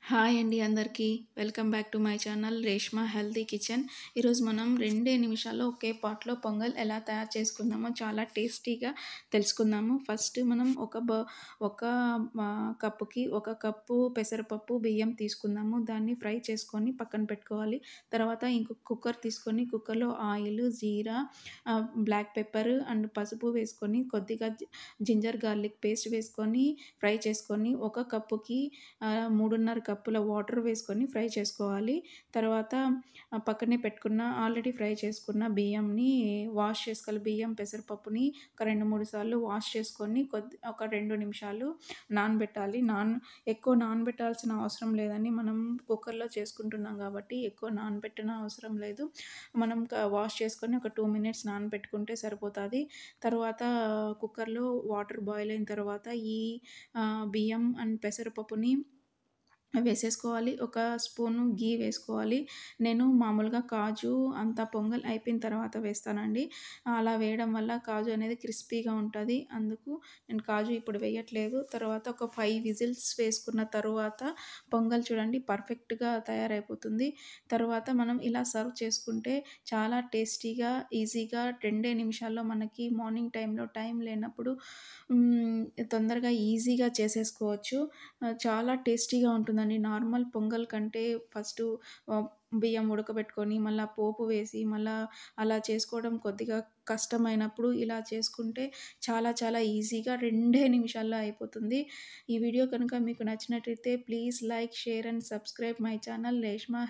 Hi అండి అందరికీ. Welcome back to my channel Reshma healthy kitchen. ఈరోజు మనం 2 నిమిషాల్లో ఒకే పాట్‌లో పొంగల్ ఎలా తయారు చేసుకుందామో చాలా టేస్టీగా తెలుసుకుందాము. ఫస్ట్ మనం ఒక కప్పుకి ఒక కప్పు పెసరపప్పు, బియ్యం తీసుకుందాము. దాన్ని ఫ్రై చేసుకొని పక్కన పెట్టుకోవాలి. తర్వాత ఇంకొక కుక్కర్ తీసుకొని కుక్కర్‌లో ఆయిలు, జీరా, బ్లాక్ పెప్పర్ అండ్ పసుపు వేసుకొని కొద్దిగా జింజర్ గార్లిక్ పేస్ట్ వేసుకొని ఫ్రై చేసుకొని ఒక కప్పుకి 3:30 కప్పుల వాటర్ వేసుకొని ఫ్రై చేసుకోవాలి. తర్వాత పక్కనే పెట్టుకున్న ఆల్రెడీ ఫ్రై చేసుకున్న బియ్యంని వాష్ చేసుకోవాలి. బియ్యం, పెసరపప్పుని ఒక 2, 3 సార్లు వాష్ చేసుకొని ఒక 2 నిమిషాలు నానబెట్టాలి. ఎక్కువ నానబెట్టాల్సిన అవసరం లేదండి. మనం కుక్కర్‌లో చేసుకుంటున్నాం కాబట్టి ఎక్కువ నానబెట్టిన అవసరం లేదు. మనం వాష్ చేసుకొని ఒక 2 మినిట్స్ నానబెట్టుకుంటే సరిపోతాది. తర్వాత కుక్కర్‌లో వాటర్ బాయిల్ అయిన తర్వాత ఈ బియ్యం అండ్ పెసరపప్పుని వేసేసుకోవాలి. ఒక స్పూను ఘీ వేసుకోవాలి. నేను మామూలుగా కాజు అంతా పొంగల్ అయిపోయిన తర్వాత వేస్తానండి. అలా వేయడం వల్ల కాజు అనేది క్రిస్పీగా ఉంటది. అందుకు నేను కాజు ఇప్పుడు వేయట్లేదు. తర్వాత ఒక 5 విజిల్స్ వేసుకున్న తరువాత పొంగల్ చూడండి పర్ఫెక్ట్‌గా తయారైపోతుంది. తర్వాత మనం ఇలా సర్వ్ చేసుకుంటే చాలా టేస్టీగా, ఈజీగా 2 నిమిషాల్లో మనకి మార్నింగ్ టైంలో టైం లేనప్పుడు తొందరగా ఈజీగా చేసేసుకోవచ్చు. చాలా టేస్టీగా ఉంటుందండి. నార్మల్ పొంగల్ కంటే ఫస్టు బియ్యం ఉడకబెట్టుకొని, మళ్ళా పోపు వేసి, మళ్ళా అలా చేసుకోవడం కొద్దిగా కష్టమైనప్పుడు ఇలా చేసుకుంటే చాలా చాలా ఈజీగా 2 నిమిషాల్లో అయిపోతుంది. ఈ వీడియో కనుక మీకు నచ్చినట్టయితే please like, share and subscribe my channel Reshma